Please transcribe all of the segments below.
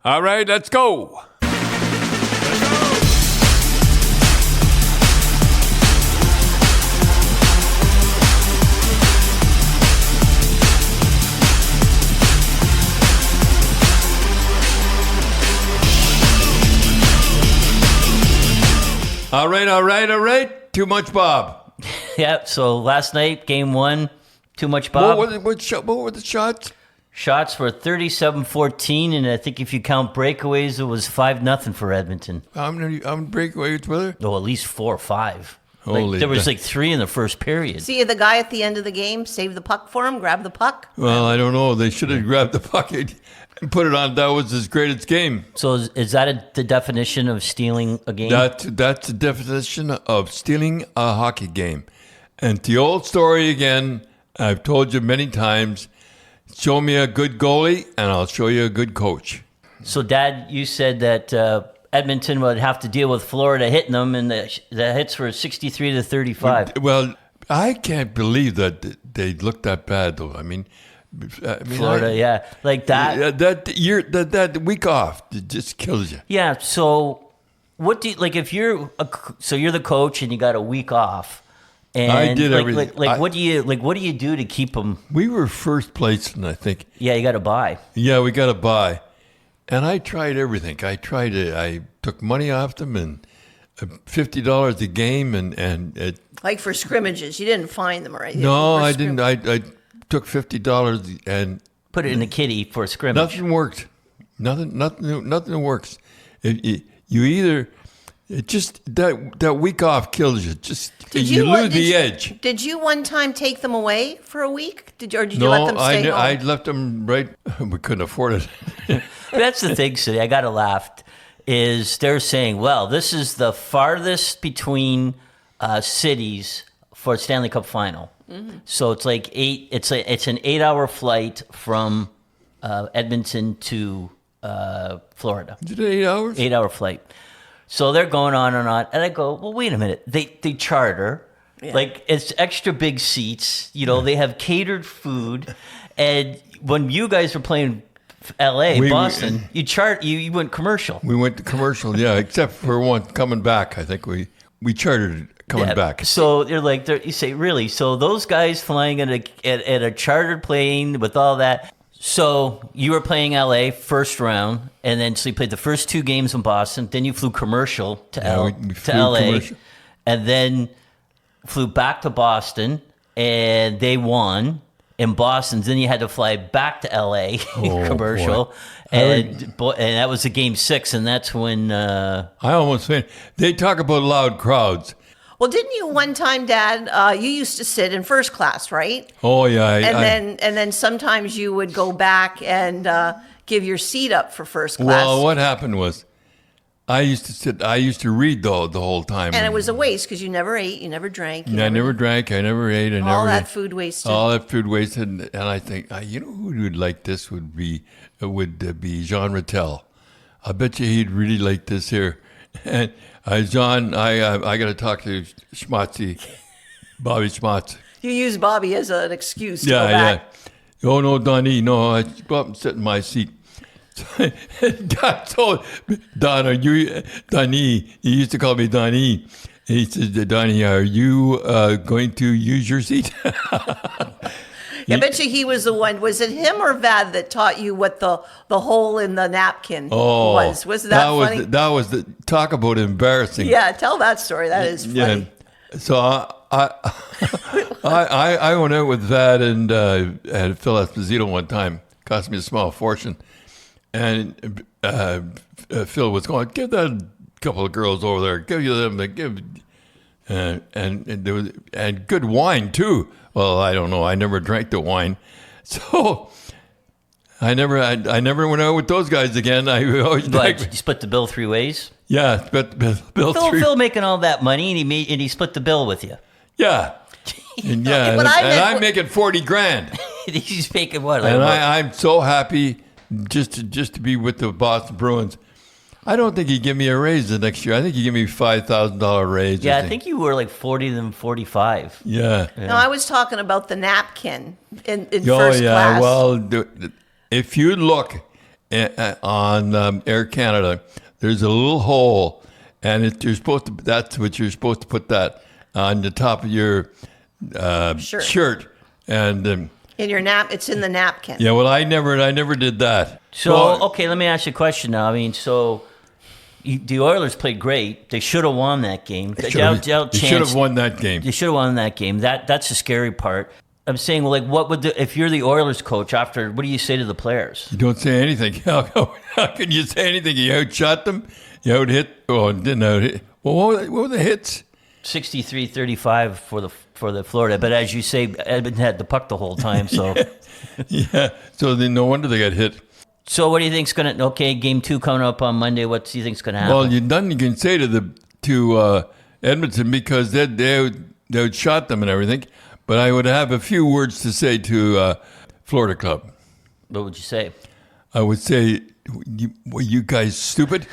All right, let's go. All right. Too much, Bob. Yeah, so last night, game 1, too much, Bob. What were the shots? Shots were 37-14, and I think if you count breakaways, it was 5-0 for Edmonton. How many breakaways were there? Oh, at least 4 or 5. Holy there was 3 in the first period. See the guy at the end of the game save the puck for him, grab the puck? Well, I don't know. They should have grabbed the puck and put it on. That was his greatest game. So is that the definition of stealing a game? That's the definition of stealing a hockey game. And the old story again, I've told you many times, show me a good goalie and I'll show you a good coach. So, Dad, you said that Edmonton would have to deal with Florida hitting them, and the hits were 63-35. Well, I can't believe that they looked that bad, though. I mean Florida, like that. That week off, it just kills you. Yeah. So, what do you, like if you're you're the coach and you got a week off? And I did everything. What do you do to keep them? We were first place, and I think. Yeah, you got to buy. Yeah, we got to buy, and I tried everything. I took money off them and $50 a game, and Like for scrimmages, you didn't find them, right? No, I didn't. I took $50 and put it in the kitty for a scrimmage. Nothing worked. Nothing works. You either. It just that week off kills you. You lose the edge. Did you one time take them away for a week? Did you let them stay home? I left them right. We couldn't afford it. That's the thing, City. I got to laugh. Is they're saying, well, this is the farthest between cities for a Stanley Cup final. Mm-hmm. So it's like it's an 8-hour flight from Edmonton to Florida. Is it 8 hours? 8-hour flight. So they're going on and on, and I go, well, wait a minute. They charter, like it's extra big seats. You know, they have catered food, and when you guys were playing L.A., Boston, you went commercial. We went to commercial, yeah, except for one coming back. I think we chartered coming back. So you say, really? So those guys flying at a chartered plane with all that. So you were playing LA first round, and then so you played the first 2 games in Boston. Then you flew commercial to LA, commercial. And then flew back to Boston, and they won in Boston. Then you had to fly back to LA commercial, boy. and that was the game 6, and that's when I almost fainted. They talk about loud crowds. Well, didn't you one time, Dad? You used to sit in first class, right? Oh yeah, and then sometimes you would go back and give your seat up for first class. Well, what happened was, I used to read the whole time, and it was a waste because you never ate, you never drank. I never drank, I never ate, all that food wasted. All that food wasted, and I think, you know who would like this would be Jean Rattel. I bet you he'd really like this here, and. John, I got to talk to Schmatzy, Bobby Schmatz. You use Bobby as an excuse to go back. Yeah. Oh, no, Donnie, no, I go up and sit in my seat. So, Don, are you, Donnie, he used to call me Donnie. He said, Donnie, are you going to use your seat? I bet you he was the one. Was it him or Vad that taught you what the hole in the napkin was? Was that funny? That was the talk about embarrassing. Yeah, tell that story. That is funny. Yeah. So I went out with Vad and Phil Esposito one time. Cost me a small fortune, and Phil was going, give that couple of girls over there, and there was good wine too. Well, I don't know. I never drank the wine, so I never went out with those guys again. I always drank. You split the bill 3 ways. Yeah, split the bill. Phil making all that money, and he split the bill with you. Yeah, and I'm making $40,000. He's making what? And I'm so happy just to be with the Boston Bruins. I don't think he'd give me a raise the next year. I think he'd give me $5,000 raise. Yeah, I think you were like 40 than 45. Yeah. No, I was talking about the napkin in first class. Well, if you look on Air Canada, there's a little hole, and that's what you're supposed to put that on the top of your shirt. And in your it's in the napkin. yeah, well, I never did that. So, okay, let me ask you a question now. I mean, the Oilers played great. They should have won that game. They should have won that game. They should have won that game. That's the scary part. I'm saying, well, like, what would if you're the Oilers coach after? What do you say to the players? You don't say anything. How can you say anything? You outshot them. You out hit. Oh, didn't out hit. Well, what were the hits? 63-35 for the Florida. But as you say, Edmonton had the puck the whole time. So yeah. So then no wonder they got hit. So what do you think's gonna? Okay, game 2 coming up on Monday. What do you think's gonna happen? Well, nothing you can say to Edmonton because they outshot them and everything. But I would have a few words to say to Florida Club. What would you say? I would say, were you guys stupid?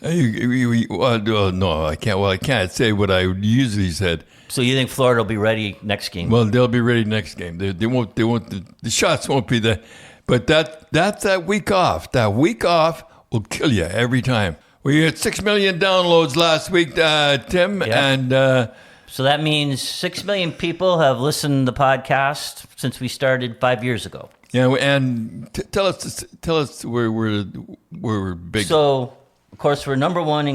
No, I can't. Well, I can't say what I usually said. So you think Florida will be ready next game? Well, they'll be ready next game. They won't. The shots won't be there. But that's that week off. That week off will kill you every time. We had 6 million downloads last week, Tim, and so that means 6 million people have listened to the podcast since we started 5 years ago. Yeah, and tell us where we're big. So, of course, we're number one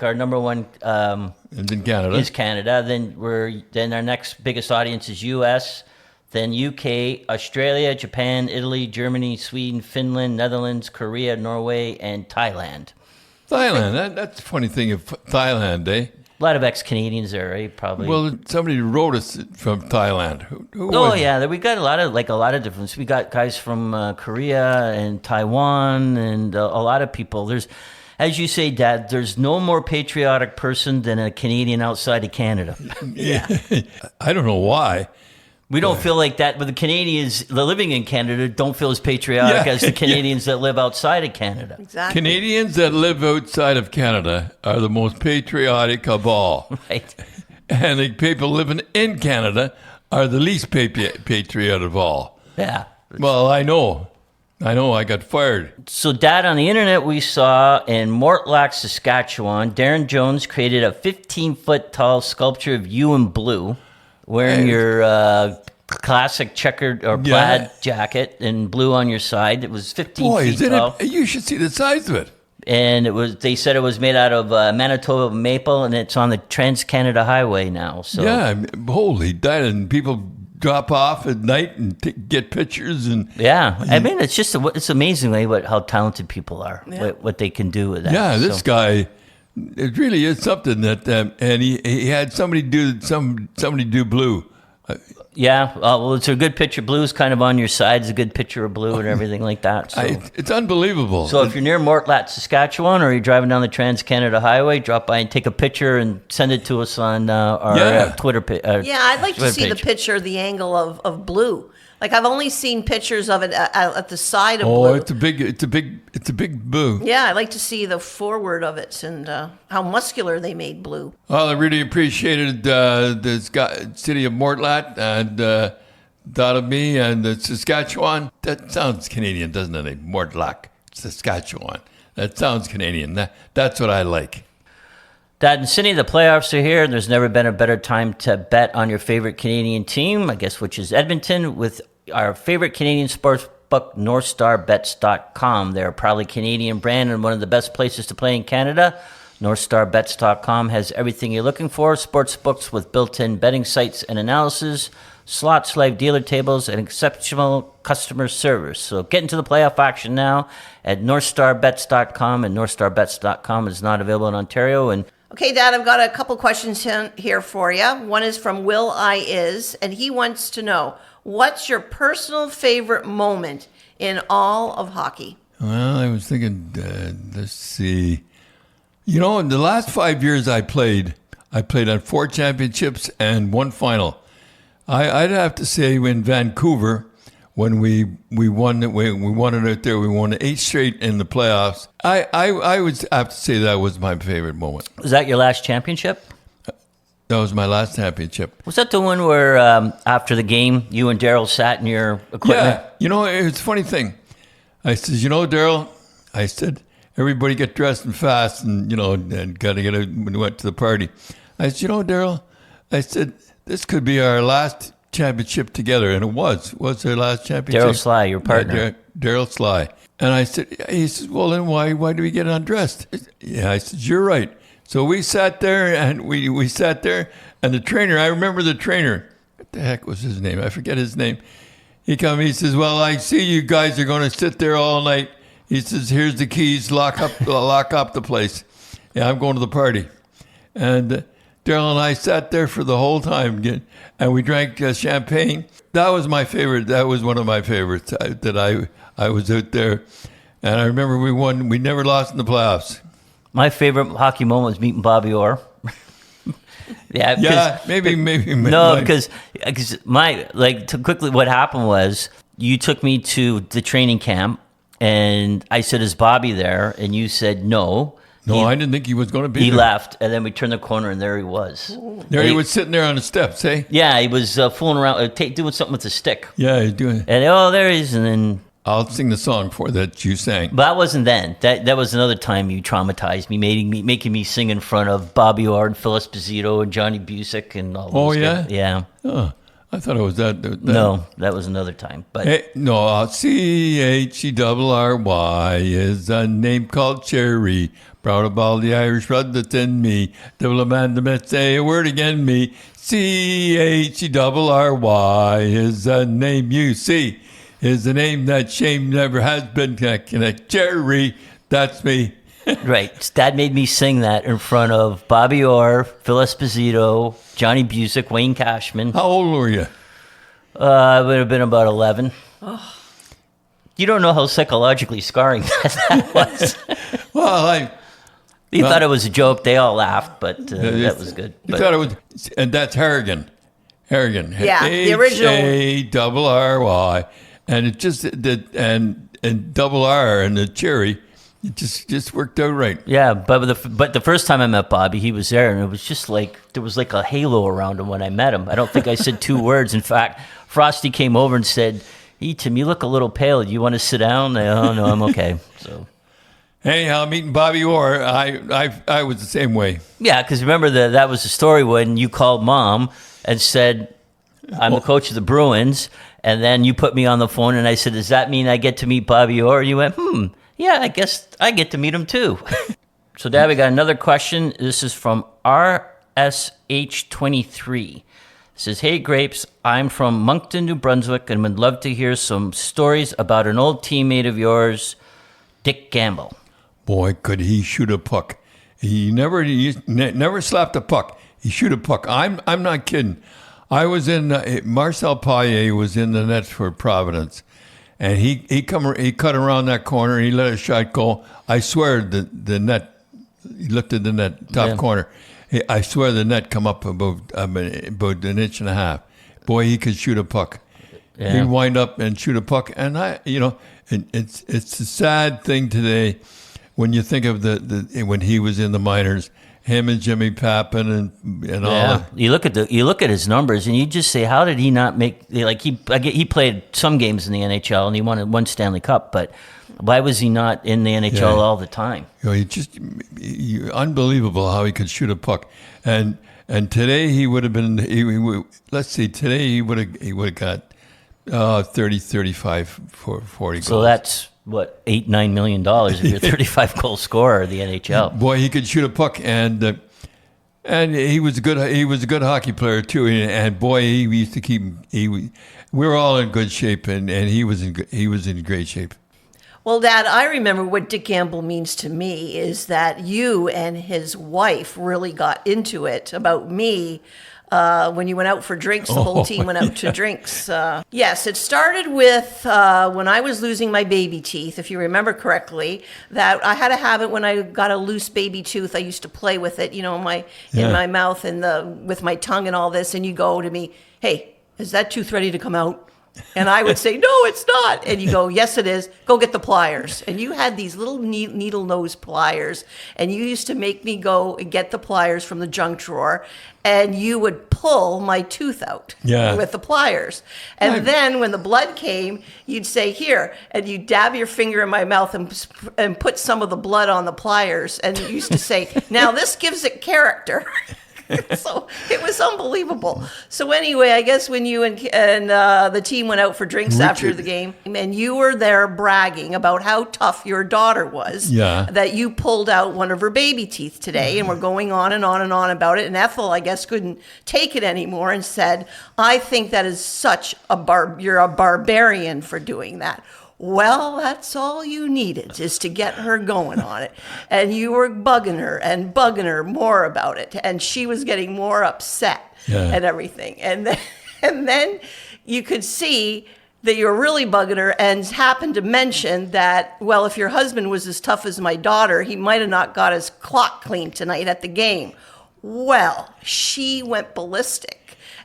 our number one is in Canada. Is Canada. Then our next biggest audience is U.S., then UK, Australia, Japan, Italy, Germany, Sweden, Finland, Netherlands, Korea, Norway, and Thailand. Thailand. That's a funny thing of Thailand, eh? A lot of ex-Canadians there, right? Probably. Well, somebody wrote us from Thailand. Who yeah, we got a lot of difference. We got guys from Korea and Taiwan, and a lot of people. There's, as you say, Dad, there's no more patriotic person than a Canadian outside of Canada. Yeah, I don't know why. We don't feel like that, but the Canadians living in Canada don't feel as patriotic as the Canadians that live outside of Canada. Exactly. Canadians that live outside of Canada are the most patriotic of all. Right. And the people living in Canada are the least patriot of all. Yeah. Well, I know. I got fired. So, Dad, on the internet, we saw in Mortlach, Saskatchewan, Darren Jones created a 15-foot tall sculpture of you in blue, wearing your classic checkered or plaid jacket and blue on your side. It was 15 feet tall. You should see the size of it. And they said it was made out of Manitoba maple, and it's on the Trans-Canada Highway now. So yeah, holy, that, and people drop off at night and get pictures. And yeah, I mean, it's amazing how talented people are, what they can do with that. Yeah, this guy, it really is something that, and he had somebody do blue. Yeah, well, it's a good picture. Blue's kind of on your side. It's a good picture of blue and everything like that. So. It's unbelievable. So if you're near Mortlach, Saskatchewan, or you're driving down the Trans-Canada Highway, drop by and take a picture and send it to us on our Twitter page. I'd like to see the picture, the angle of blue. Like, I've only seen pictures of it at the side of blue. Oh, it's a big blue. Yeah, I'd like to see the forward of it and how muscular they made blue. Well, I really appreciated the city of Mortlach and thought of me and the Saskatchewan. That sounds Canadian, doesn't it? Mortlach, Saskatchewan. That sounds Canadian. That's what I like. Dad and Cindy, the playoffs are here, and there's never been a better time to bet on your favorite Canadian team, I guess, which is Edmonton, with our favorite Canadian sports book, NorthStarBets.com. They're a proudly Canadian brand and one of the best places to play in Canada. NorthStarBets.com has everything you're looking for: sports books with built-in betting sites and analysis, slots, live dealer tables, and exceptional customer service. So get into the playoff action now at NorthStarBets.com, and NorthStarBets.com is not available in Ontario. And okay, Dad, I've got a couple questions here for you. One is from Will and he wants to know, what's your personal favorite moment in all of hockey? Well, I was thinking, let's see. You know, in the last 5 years I played on 4 championships and 1 final. I'd have to say in Vancouver, when we won it out there, we won 8 straight in the playoffs. I would have to say that was my favorite moment. Was that your last championship? That was my last championship. Was that the one where after the game, you and Daryl sat in your equipment? Yeah. You know, it's a funny thing. I says, you know, Daryl, I said, everybody get dressed and fast and, and got to get out when we went to the party. I said, Daryl, I said, this could be our last championship together. And it was our last championship. Daryl Sly, your partner. Daryl Sly. And he says, well, then why do we get undressed? Yeah, I said, you're right. So we sat there and we sat there and the trainer, I remember the trainer, what the heck was his name? I forget his name. He says, well, I see you guys are going to sit there all night. He says, here's the keys, lock up the place. Yeah, I'm going to the party. And Daryl and I sat there for the whole time and we drank champagne. That was my favorite. That was one of my favorites that I was out there. And I remember we won. We never lost in the playoffs. My favorite hockey moment was meeting Bobby Orr. Maybe. No, because quickly what happened was you took me to the training camp and I said, is Bobby there? And you said no. No, I didn't think he was going to be He there. left, and then we turned the corner, and there he was. There he was sitting there on the steps, eh? Yeah, he was fooling around, doing something with a stick. Yeah, he's doing it. And there he is, and then... I'll sing the song that you sang. But that wasn't then. That was another time you traumatized me, making me sing in front of Bobby Orr and Phil Esposito and Johnny Busick and all those guys. Yeah? Yeah. Oh, I thought it was that. No, that was another time. But CHERRY is a name called Cherry. Proud of all the Irish blood that's in me. Devil a man to say a word again me. CHERRY is a name you see. Is a name that shame never has been connected. Cherry, that's me. Right. Dad made me sing that in front of Bobby Orr, Phil Esposito, Johnny Busick, Wayne Cashman. How old were you? I would have been about 11. Oh. You don't know how psychologically scarring that was. Well, You thought it was a joke. They all laughed, but that was good. You thought it was, and that's Harrigan. Harrigan. Yeah, the original. HARRY. And it just, and double R and the cherry, it just worked out right. Yeah, but the first time I met Bobby, he was there, and it was just like, there was like a halo around him when I met him. I don't think I said 2 words. In fact, Frosty came over and said, hey, Tim, you look a little pale. Do you want to sit down? Oh, no, I'm okay. So... Anyhow, meeting Bobby Orr, I was the same way. Yeah, because remember that was the story when you called Mom and said, I'm the coach of the Bruins, and then you put me on the phone and I said, does that mean I get to meet Bobby Orr? And you went, yeah, I guess I get to meet him too. So, Dad, we got another question. This is from RSH23. It says, hey, Grapes, I'm from Moncton, New Brunswick, and would love to hear some stories about an old teammate of yours, Dick Gamble. Boy, could he shoot a puck. He never slapped a puck. He shoot a puck. I'm not kidding. I was in, Marcel Paillet was in the net for Providence. And he cut around that corner and he let a shot go. I swear the net, he lifted the net, top corner. I swear the net come up about an inch and a half. Boy, he could shoot a puck. Yeah. He'd wind up and shoot a puck. And it's a sad thing today when you think of when he was in the minors, him and Jimmy Pappin and all that. You look at his numbers and you just say, how did he not make, like he played some games in the NHL and he won one Stanley Cup, but why was he not in the NHL all the time? Unbelievable how he could shoot a puck. And today he would have been, today he would have got 30, 35, 40 goals. So that's what, $8-9 million if you're a 35 goal scorer in the NHL. Boy, he could shoot a puck, and he was a good hockey player too. And boy, he used to keep. We were all in good shape, and he was in great shape. Well, Dad, I remember what Dick Gamble means to me is that you and his wife really got into it about me. When you went out for drinks, the whole team went out to drinks. Yes, it started with when I was losing my baby teeth, if you remember correctly, that I had a habit when I got a loose baby tooth, I used to play with it, in my mouth and with my tongue and all this, and you go to me, hey, is that tooth ready to come out? And I would say, no, it's not. And you go, yes, it is. Go get the pliers. And you had these little needle nose pliers. And you used to make me go and get the pliers from the junk drawer. And you would pull my tooth out with the pliers. And then when the blood came, you'd say, here. And you'd dab your finger in my mouth and put some of the blood on the pliers. And you used to say, now this gives it character. So it was unbelievable. So anyway, I guess when you and the team went out for drinks after the game, and you were there bragging about how tough your daughter was, that you pulled out one of her baby teeth today, and we're going on and on and on about it. And Ethel, I guess, couldn't take it anymore and said, "I think that is such you're a barbarian for doing that." Well, that's all you needed is to get her going on it. And you were bugging her more about it. And she was getting more upset and everything. And then you could see that you were really bugging her and happened to mention that, well, if your husband was as tough as my daughter, he might have not got his clock cleaned tonight at the game. Well, she went ballistic.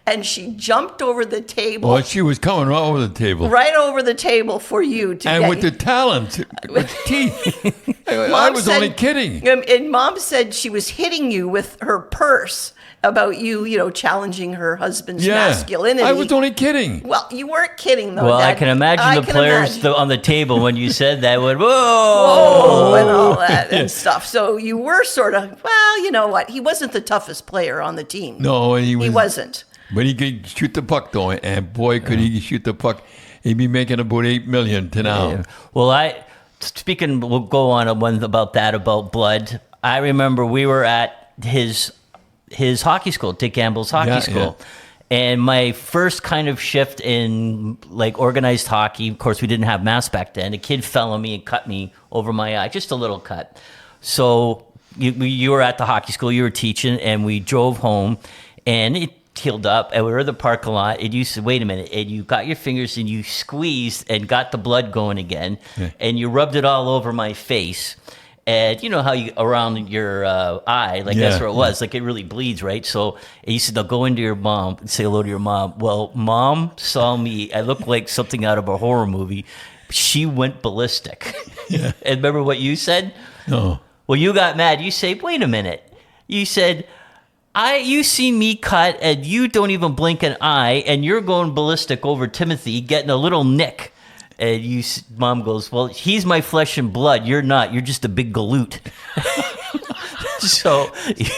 And she jumped over the table. Well, she was coming right over the table. Right over the table for you to and with the talons, with teeth. I was only kidding. And Mom said she was hitting you with her purse about you challenging her husband's masculinity. I was only kidding. Well, you weren't kidding, though. Well, Dad. I can imagine the players on the table when you said that would, whoa! Whoa, and all that and stuff. So you were sort of, well, you know what? He wasn't the toughest player on the team. No, he wasn't. But he could shoot the puck, though, and boy, could he shoot the puck. He'd be making about $8 million to now. Yeah. Well, we'll go on one about blood. I remember we were at his hockey school, Dick Gamble's hockey school. Yeah. And my first kind of shift in like organized hockey, of course, we didn't have masks back then. A kid fell on me and cut me over my eye, just a little cut. So you were at the hockey school, you were teaching, and we drove home, and it healed up, and we were in the parking lot, and you said, wait a minute, and you got your fingers and you squeezed and got the blood going again, and you rubbed it all over my face, and you know how you around your eye, like that's where it was, like it really bleeds, right? So you said, now go into your mom and say hello to your mom. Well, Mom saw me, I looked like something out of a horror movie. She went ballistic. And remember what you said? No. Well, you got mad. You say, wait a minute. You said, you see me cut, and you don't even blink an eye, and you're going ballistic over Timothy, getting a little nick. And Mom goes, well, he's my flesh and blood. You're not. You're just a big galoot. So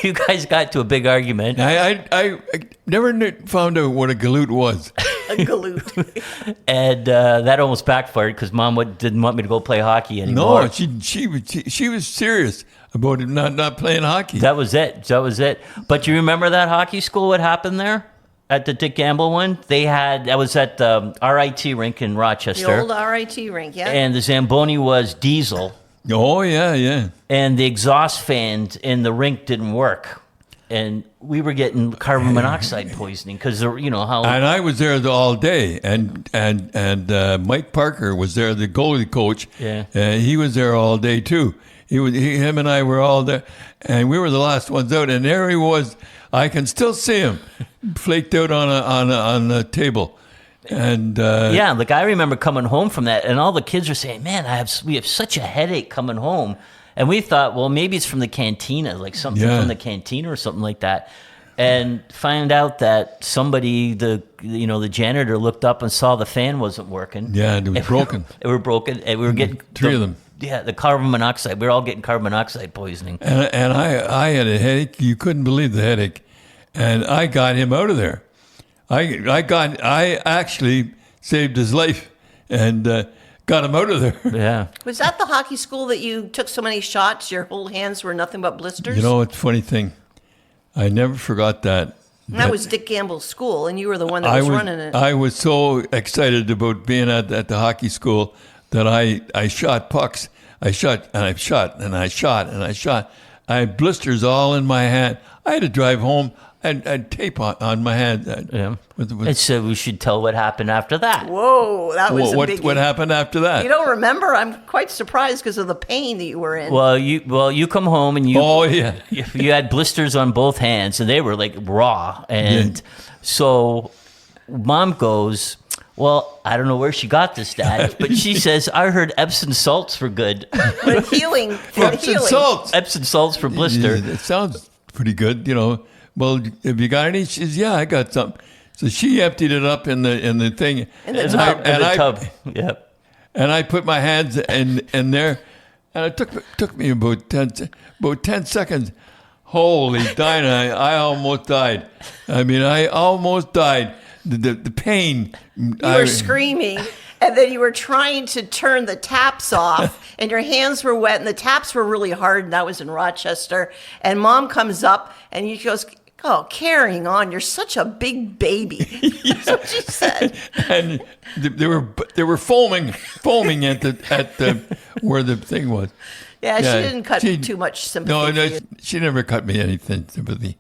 you guys got to a big argument. I never found out what a galoot was. A galoot. And that almost backfired because Mom didn't want me to go play hockey anymore. No, she was serious about not playing hockey. That was it. But you remember that hockey school? What happened there at the Dick Gamble one? That was at the RIT rink in Rochester. The old RIT rink, yeah. And the Zamboni was diesel. Oh yeah. And the exhaust fans in the rink didn't work, and we were getting carbon monoxide poisoning because you know how. And I was there all day, and Mike Parker was there, the goalie coach. Yeah. He was there all day too. Him and I were all there, and we were the last ones out. And there he was. I can still see him, flaked out on a table. And like I remember coming home from that, and all the kids were saying, "Man, we have such a headache coming home." And we thought, well, maybe it's from the cantina, like something from the cantina or something like that. And find out that somebody, the janitor, looked up and saw the fan wasn't working. Yeah, it was broken. It were broken, and we were getting three of them. Yeah, the carbon monoxide. We were all getting carbon monoxide poisoning. And I had a headache. You couldn't believe the headache, and I got him out of there. I actually saved his life and got him out of there. Yeah. Was that the hockey school that you took so many shots? Your whole hands were nothing but blisters? You know, it's a funny thing. I never forgot that. That was Dick Gamble's school, and you were the one that was running it. I was so excited about being at the hockey school that I shot pucks. I shot and I shot and I shot and I shot. I had blisters all in my hand. I had to drive home. I had tape on my hand. And so we should tell what happened after that. Whoa, that was a biggie. What happened after that? You don't remember? I'm quite surprised because of the pain that you were in. Well, you come home and you had blisters on both hands, and they were like raw. And so Mom goes, Well, I don't know where she got this, Dad, but she says, I heard Epsom salts were good. But healing. Epsom salts. Epsom salts for blister. Yeah, it sounds pretty good, you know. Well, have you got any? She says, yeah, I got some. So she emptied it up in the thing. In the In tub. the tub. Yep. And I put my hands in there, and it took me about 10 seconds. Holy dynamite! I almost died. I mean, I almost died. The pain. You were screaming, and then you were trying to turn the taps off, and your hands were wet, and the taps were really hard, and that was in Rochester. And Mom comes up, and she goes, "Oh, carrying on, you're such a big baby." That's what she said. And they were foaming at the where the thing was. Yeah, Yeah, she didn't cut she- too much sympathy. No, for you. she never cut me anything sympathy.